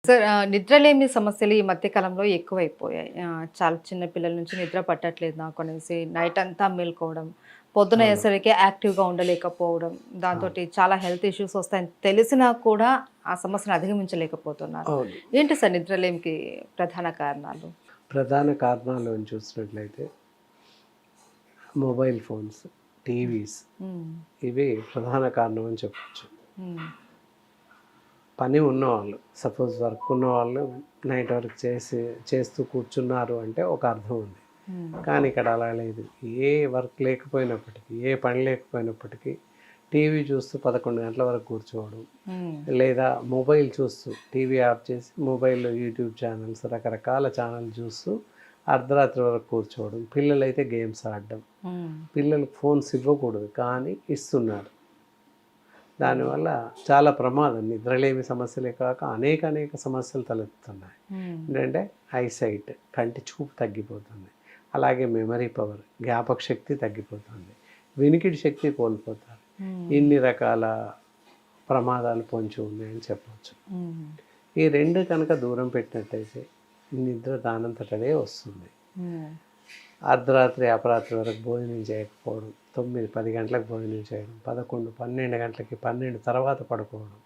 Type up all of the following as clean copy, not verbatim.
Sir నిద్రలేమి సమస్యలు ఈ మధ్య కాలంలో ఎక్కువైపోయాయి. చాలా చిన్న పిల్లల నుంచి నిద్ర పట్టట్లేదు నాకు అనేసి నైట్ అంతా మేలుకోవడం, పొద్దున అవును. అయ్యేసరికి యాక్టివ్‌గా ఉండలేకపోవడం, అవును. దాంతోటి చాలా హెల్త్ ఇష్యూస్ వస్తాయని తెలిసినా కూడా ఆ సమస్యను అధిగమించలేకపోతున్నారు. అవును. ఏంటి సార్ నిద్రలేమికి ప్రధాన కారణాలు? ప్రధాన కారణాలను చూసినట్లయితే మొబైల్ ఫోన్స్, టీవీస్ హ్మ్. ఇవి ప్రధాన కారణం అని చెప్పొచ్చు. హ్మ్. పని ఉన్నవాళ్ళు, సపోజ్ వర్క్ ఉన్నవాళ్ళు నైట్ వర్క్ చేస్తూ కూర్చున్నారు అంటే ఒక అర్థం ఉంది. హ్మ్. కానీ ఇక్కడ అలా లేదు. ఏ వర్క్ లేకపోయినప్పటికీ, ఏ పని లేకపోయినప్పటికీ టీవీ చూస్తూ 11 గంటల వరకు కూర్చోవడం, హ్మ్. లేదా మొబైల్ చూస్తూ టీవీ ఆఫ్ చేసి మొబైల్‌లో యూట్యూబ్ ఛానల్స్, రకరకాల ఛానల్ చూస్తూ అర్ధరాత్రి వరకు కూర్చోవడం. పిల్లలైతే గేమ్స్ ఆడడం. హ్మ్. పిల్లలకు ఫోన్స్ ఇవ్వకూడదు కానీ ఇస్తున్నారు. దానివల్ల చాలా ప్రమాదం. నిద్రలేమి సమస్యలే కాక అనేక సమస్యలు తలెత్తుతున్నాయి. హ్మ్. ఏంటంటే ఐసైట్, కంటి చూపు తగ్గిపోతుంది. అలాగే మెమరీ పవర్, జ్ఞాపక శక్తి తగ్గిపోతుంది. వినికిడి శక్తి కోల్పోతారు. హ్మ్. ఇన్ని రకాల ప్రమాదాలు పొంచి ఉన్నాయని చెప్పవచ్చు. హ్మ్. ఈ 2 కనుక దూరం పెట్టినట్టయితే నిద్ర దానంతట అదే వస్తుంది. హ్మ్. అర్ధరాత్రి, అపరాత్రి వరకు భోజనం చేయకపోవడం, 9, 10 గంటలకు భోజనం చేయడం, 11, 12 గంటలకి 12 తర్వాత పడుకోవడం,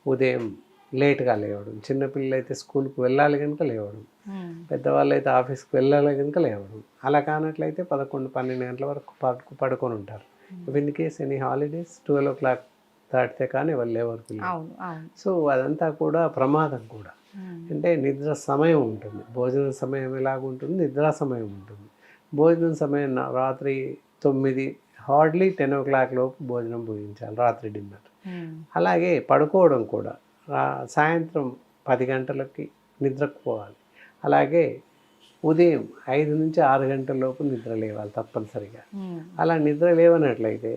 ఉదయం లేట్‌గా లేవడం, చిన్నపిల్లలైతే స్కూల్‌కి వెళ్ళాలి గనుక లేవడం, హ్మ్. పెద్దవాళ్ళైతే ఆఫీస్‌కి వెళ్ళాలి గనుక లేవడం. అలా కానట్లయితే 11, 12 గంటల వరకు పడుకొని ఉంటారు. If in case any holidays 12:00 దాటితే కానీ వాళ్ళు లేవరు పిల్లలు. అవును. అవును. సో అదంతా కూడా ప్రమాదం కూడా. హ్మ్. అంటే నిద్ర సమయం ఉంటుంది. భోజన సమయం ఎలాగుంటుంది, నిద్రా సమయం ఉంటుంది. భోజనం సమయం రాత్రి 9 హార్డ్లీ 10:00 లోపు భోజనం ముగించాలి రాత్రి డిన్నర్. హ్మ్. అలాగే పడుకోవడం కూడా సాయంత్రం 10 గంటలకి నిద్రకు పోవాలి. అలాగే ఉదయం 5-6 గంటల లోపు నిద్ర లేవాలి తప్పనిసరిగా. హ్మ్. అలా నిద్ర లేవనట్లయితే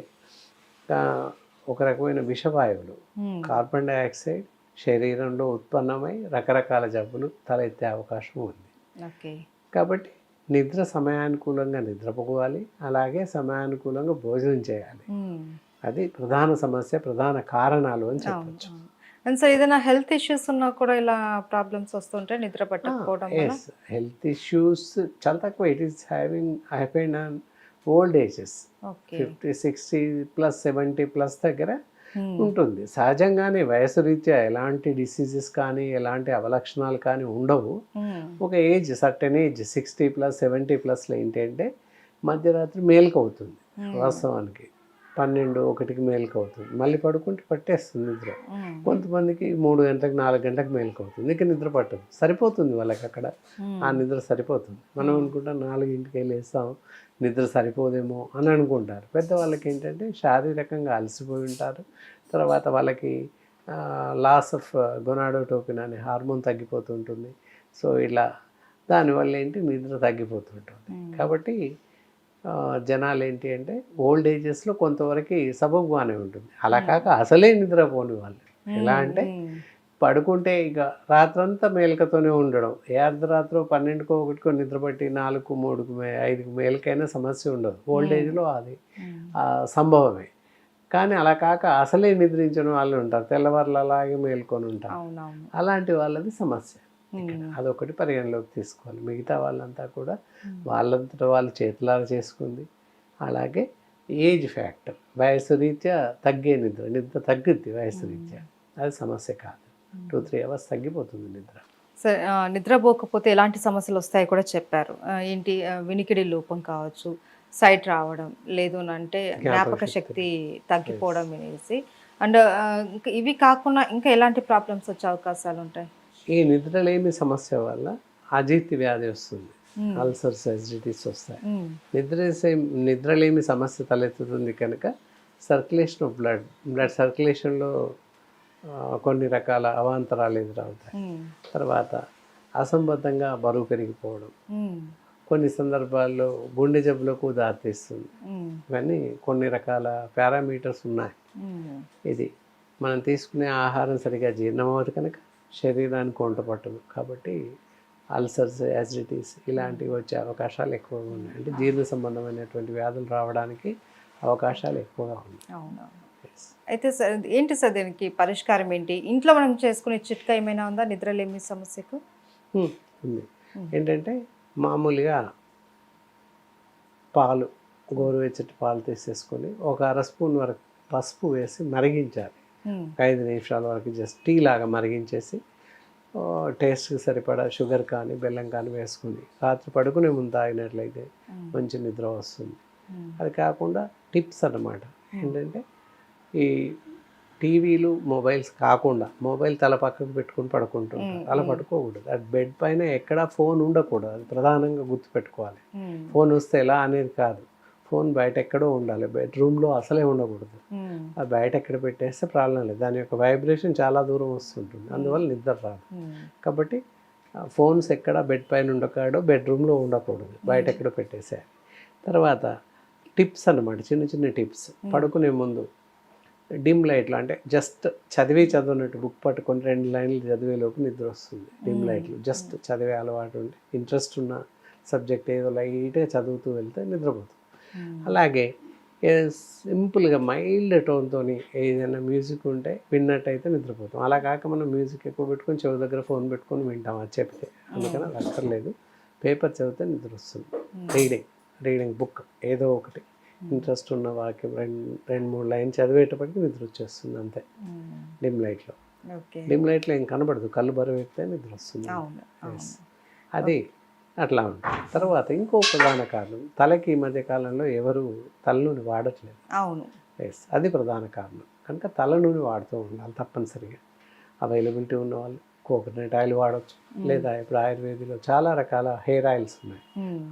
ఒక రకమైన విషవాయువులు, హ్మ్. కార్బన్ డయాక్సైడ్ శరీరంలో ఉత్పన్నమై రకరకాల జబ్బులు తలెత్తే అవకాశం ఉంది. ఓకే. కాబట్టి నిద్ర సమయానుకూలంగా నిద్రపోవాలి. అలాగే సమయానుకూలంగా భోజనం చేయాలి. హ్మ్. అది ప్రధాన సమస్య, ప్రధాన కారణాలు అని అవును. చెప్పొచ్చు. అవును. అండ్ సో ఏదైనా హెల్త్ ఇష్యూస్ ఉన్నా కూడా ఇలా ప్రాబ్లమ్స్ వస్తుంటాయి నిద్ర పట్టకపోవడం వల్ల? యెస్. హెల్త్ ఇష్యూస్ చాలా తక్కువ. It is happened on old ages. Okay. 50, 60 plus 70 plus దగ్గర హ్మ్. ఉంటుంది. సహజంగానే వయసు రీత్యా ఎలాంటి డిసీజెస్ కానీ, ఎలాంటి అవలక్షణాలు కానీ ఉండవు. హ్మ్. ఒక ఏజ్ సర్టెన్ ఏజ్ 60 ప్లస్ 70 ప్లస్‌లో ఏంటంటే మధ్యరాత్రి మేలుకవుతుంది. హ్మ్. వాస్తవానికి 12, 1కి మేలుకవుతుంది. మళ్ళీ పడుకుంటే పట్టేస్తుంది నిద్ర. హ్మ్. కొంతమందికి 3 గంటలకు, 4 గంటలకు మేలుకవుతుంది. ఇక నిద్ర పట్టదు. సరిపోతుంది వాళ్ళకక్కడ. ఆ హ్మ్. నిద్ర సరిపోతుంది. మనం అనుకుంటాం 4కే లేస్తాం, నిద్ర సరిపోదేమో అని అనుకుంటారు. పెద్దవాళ్ళకి ఏంటంటే శారీరకంగా అలసిపోయి ఉంటారు. తర్వాత వాళ్ళకి లాస్ ఆఫ్ గొనాడోట్రోపిన్ అనే హార్మోన్ తగ్గిపోతుంటుంది. సో ఇలా దానివల్ల ఏంటి నిద్ర తగ్గిపోతుంటుంది. హ్మ్. కాబట్టి జనాలు ఏంటి అంటే ఓల్డ్ ఏజెస్‌లో కొంతవరకు సబబుగానే ఉంటుంది. అలా కాక అసలే నిద్రపోని వాళ్ళు. ఎలా హ్మ్. అంటే హ్మ్. పడుకుంటే ఇక రాత్రంతా మేలుకతోనే ఉండడం. ఏ అర్ధరాత్రో 12కో, 1కో నిద్రపట్టి 4కు, 3కు, 5కు మేలుకైనా సమస్య ఉండదు. ఓల్డ్ హ్మ్. ఏజ్‌లో అది హ్మ్. సంభవమే. కానీ అలా కాక అసలే నిద్రించని వాళ్ళు ఉంటారు. తెల్లవార్లు అలాగే మేల్కొని ఉంటారు. అవునవును. అలాంటి వాళ్ళది సమస్య ఇక్కడ. హ్మ్. అదొకటి పరిగణలోకి తీసుకోవాలి. మిగతా వాళ్ళంతా కూడా హ్మ్. వాళ్ళంతట వాళ్ళు చేతులారా చేసుకుంది. అలాగే ఏజ్ ఫ్యాక్టర్. వయసు రీత్యా తగ్గే నిద్ర. నిద్ర తగ్గుద్ది వయసు రీత్యా. అది సమస్య కాదు. 2, 3 అవర్స్ తగ్గిపోతుంది నిద్ర. సరే నిద్రపోకపోతే ఎలాంటి సమస్యలొస్తాయో కూడా చెప్పారు. ఏంటి వినికిడి లోపం కావచ్చు, సైట్ రావడం, లేదు అనంటే జ్ఞాపక జ్ఞాపక శక్తి. శక్తి యెస్. తగ్గిపోవడం అనేసి. అండ్ ఇంక ఇవి కాకుండా ఇంకా ఎలాంటి ప్రాబ్లమ్స్ వచ్చే అవకాశాలుంటాయి? ఈ నిద్రలేమి సమస్య వల్ల అజీర్తి వ్యాధి వస్తుంది. హ్మ్. అల్సర్స్, అసిడిటీస్ వస్తాయి. హ్మ్. నిద్రలేమి సమస్య తలెత్తుతుంది కనుక సర్క్యులేషన్ ఆఫ్ బ్లడ్ సర్క్యులేషన్‌లో కొన్ని రకాల అవాంతరాలు ఎదురవుతాయి. హ్మ్. తర్వాత అసంబద్ధంగా బరువు పెరిగిపోవడం, హ్మ్. కొన్ని సందర్భాల్లో గుండె జబ్బులకు దారితీస్తుంది. హ్మ్. ఇవన్నీ కొన్ని రకాల పారామీటర్స్ ఉన్నాయి. హ్మ్. ఇది మనం తీసుకునే ఆహారం సరిగ్గా జీర్ణం అవ్వదు కనుక శరీరానికి వంట పట్టదు. కాబట్టి అల్సర్స్, యాసిడిటీస్ ఇలాంటివి వచ్చే అవకాశాలు ఎక్కువగా ఉన్నాయి. అంటే జీర్ణ సంబంధమైనటువంటి వ్యాధులు రావడానికి అవకాశాలు ఎక్కువగా ఉన్నాయి. అవునవును. అయితే సార్ ఏంటి సార్ దీనికి పరిష్కారం ఏంటి? ఇంట్లో మనం చేసుకునే చిట్కా ఏమైనా ఉందా నిద్రలేమి సమస్యకు? ఉంది. ఏంటంటే మామూలుగా పాలు, గోరువెచ్చటి పాలు తీసేసుకొని ఒక అర స్పూన్ వరకు పసుపు వేసి మరిగించాలి. 5 నిమిషాల వరకు జస్ట్ టీ లాగా మరిగించేసి టేస్ట్కి సరిపడా షుగర్ కానీ బెల్లం కానీ వేసుకుని రాత్రి పడుకునే ముందు తాగినట్లయితే మంచి నిద్ర వస్తుంది. అది కాకుండా టిప్స్ అన్నమాట. ఏంటంటే ఈ టీవీలు మొబైల్స్ కాకుండా మొబైల్ తల పక్కకు పెట్టుకుని పడుకుంటుంటారు. అలా పడుకోకూడదు. అది బెడ్ పైన ఎక్కడా ఫోన్ ఉండకూడదు. అది ప్రధానంగా గుర్తుపెట్టుకోవాలి. ఫోన్ వస్తే ఎలా అనేది కాదు, ఫోన్ బయట ఎక్కడో ఉండాలి. బెడ్రూమ్లో అసలే ఉండకూడదు. అది బయట ఎక్కడ పెట్టేస్తే ప్రాబ్లం లేదు. దాని యొక్క వైబ్రేషన్ చాలా దూరం వస్తుంటుంది, అందువల్ల నిద్ర రాదు. కాబట్టి ఫోన్స్ ఎక్కడ బెడ్ పైన ఉండకాడో బెడ్రూమ్లో ఉండకూడదు, బయట ఎక్కడ పెట్టేసేయాలి. తర్వాత టిప్స్ అన్నమాట, చిన్న చిన్న టిప్స్. పడుకునే ముందు డిమ్ లైట్లు, అంటే జస్ట్ చదివినట్టు బుక్ పట్టుకొని 2 లైన్లు చదివేలోపు నిద్ర వస్తుంది. డిమ్ లైట్లు జస్ట్ చదివే అలవాటు ఉండి ఇంట్రెస్ట్ ఉన్న సబ్జెక్ట్ ఏదో లైట్గా చదువుతూ వెళ్తే నిద్రపోతుంది. అలాగే సింపుల్గా మైల్డ్ టోన్తో ఏదైనా మ్యూజిక్ ఉంటే విన్నట్టయితే నిద్రపోతాం. అలా కాక మనం మ్యూజిక్ ఎక్కువ పెట్టుకొని చెవి దగ్గర ఫోన్ పెట్టుకొని వింటాం అది చెప్తే. అందుకని అది అక్కర్లేదు. పేపర్ చదివితే నిద్ర వస్తుంది. రీడింగ్ బుక్ ఏదో ఒకటి ఇంట్రెస్ట్ ఉన్న వాక్యం 2-3 లైన్ చదివేటప్పటికి నిద్ర వచ్చేస్తుంది అంతే. డిమ్ లైట్లో ఏం కనబడదు, కళ్ళు బరువు ఎక్కితే నిద్ర వస్తుంది. అది అట్లా ఉంటుంది. తర్వాత ఇంకో ప్రధాన కారణం, తలకి ఈ మధ్య కాలంలో ఎవరు తలనూనె వాడట్లేదు. అది ప్రధాన కారణం. కనుక తలనూనె వాడుతూ ఉండాలి తప్పనిసరిగా. అవైలబిలిటీ ఉన్న వాళ్ళు కోకోనట్ ఆయిల్ వాడచ్చు, లేదా ఇప్పుడు ఆయుర్వేదిలో చాలా రకాల హెయిర్ ఆయిల్స్ ఉన్నాయి.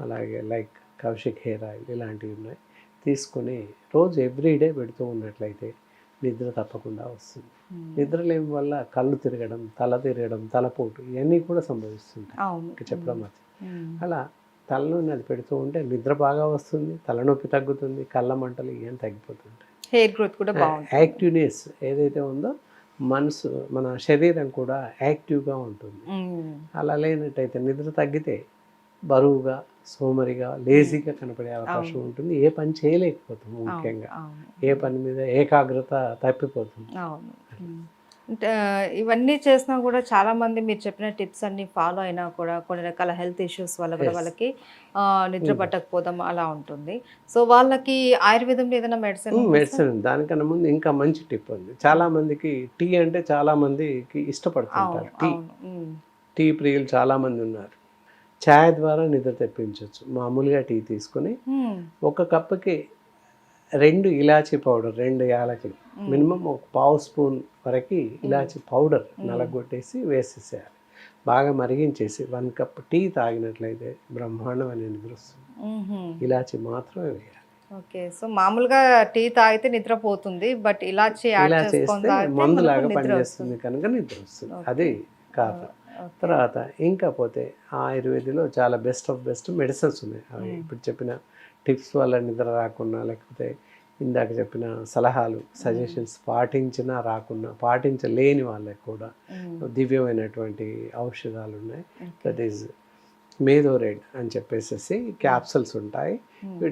అలాగే లైక్ కౌశిక్ హెయిర్ ఆయిల్ ఇలాంటివి ఉన్నాయి. తీసుకొని రోజు ఎవ్రీడే పెడుతూ ఉన్నట్లయితే నిద్ర తప్పకుండా వస్తుంది. నిద్ర లేని వల్ల కళ్ళు తిరగడం, తల తిరగడం, తలపోటు ఇవన్నీ కూడా సంభవిస్తుంటాయి చెప్పడం అది. అలా తలనూనె అది పెడుతూ ఉంటే నిద్ర బాగా వస్తుంది, తలనొప్పి తగ్గుతుంది, కళ్ళ మంటలు ఇవన్నీ తగ్గిపోతుంటాయి. హెయిర్ గ్రోత్ కూడా బాగుంటుంది. యాక్టివ్నెస్ ఏదైతే ఉందో మనసు, మన శరీరం కూడా యాక్టివ్గా ఉంటుంది. అలా లేనట్టయితే నిద్ర తగ్గితే బరువుగా, సోమరిగా, లేజీగా కనపడే అవకాశం ఉంటుంది. ఏ పని చేయలేకపోతాం, ముఖ్యంగా ఏ పని మీద ఏకాగ్రత తప్పిపోతుంది. అంటే ఇవన్నీ చేసినా కూడా చాలా మంది మీరు చెప్పిన టిప్స్ అన్ని ఫాలో అయినా కూడా కొన్ని రకాల హెల్త్ ఇష్యూస్ వల్ల కూడా వాళ్ళకి నిద్ర పట్టకపోవడం అలా ఉంటుంది. సో వాళ్ళకి ఆయుర్వేదంలో ఏదైనా మెడిసిన్ దానికన్నా ముందు ఇంకా మంచి టిప్ ఉంది. చాలా మందికి టీ అంటే చాలా మందికి ఇష్టపడుతుంటారు. టీ ప్రియులు చాలా మంది ఉన్నారు. ఛాయ్ ద్వారా నిద్ర తెప్పించవచ్చు. మామూలుగా టీ తీసుకొని ఒక కప్పుకి 2 ఇలాచీ పౌడర్, 2 యాలకులు, మినిమం ఒక 1/2 స్పూన్ వరకు ఇలాచీ పౌడర్ నలగొట్టేసి వేసేసేయాలి. బాగా మరిగించేసి 1 కప్ టీ తాగినట్లయితే బ్రహ్మాండమైన నిద్ర వస్తుంది. ఇలాచీ మాత్రమే వేయాలి. ఓకే. సో మామూలుగా టీ తాగితే నిద్రపోతుంది, బట్ ఇలాచీ చేస్తే మందులాగా పనిచేస్తుంది కనుక నిద్ర వస్తుంది. అది కారణం. తర్వాత ఇంకా పోతే ఆయుర్వేదిలో చాలా బెస్ట్ ఆఫ్ బెస్ట్ మెడిసిన్స్ ఉన్నాయి. అవి ఇప్పుడు చెప్పిన టిప్స్ వల్ల నిద్ర రాకున్నా, లేకపోతే ఇందాక చెప్పిన సలహాలు సజెషన్స్ పాటించినా రాకున్నా, పాటించలేని వాళ్ళకి కూడా దివ్యమైనటువంటి ఔషధాలు ఉన్నాయి. దట్ ఈజ్ మేధోరేడ్ అని చెప్పేసి క్యాప్సూల్స్ ఉంటాయి.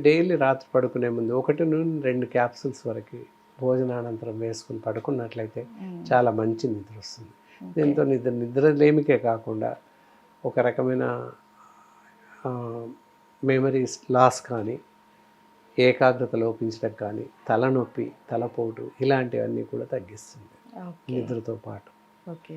డైలీ రాత్రి పడుకునే ముందు 1 నుండి 2 క్యాప్సూల్స్ వరకు భోజనానంతరం వేసుకుని పడుకున్నట్లయితే చాలా మంచి నిద్ర వస్తుంది. దీంతో నిద్రలేమికే కాకుండా ఒక రకమైన మెమరీస్ లాస్ కానీ, ఏకాగ్రత లోపించడం కానీ, తలనొప్పి, తలపోటు ఇలాంటివన్నీ కూడా తగ్గిస్తుంది నిద్రతో పాటు. ఓకే.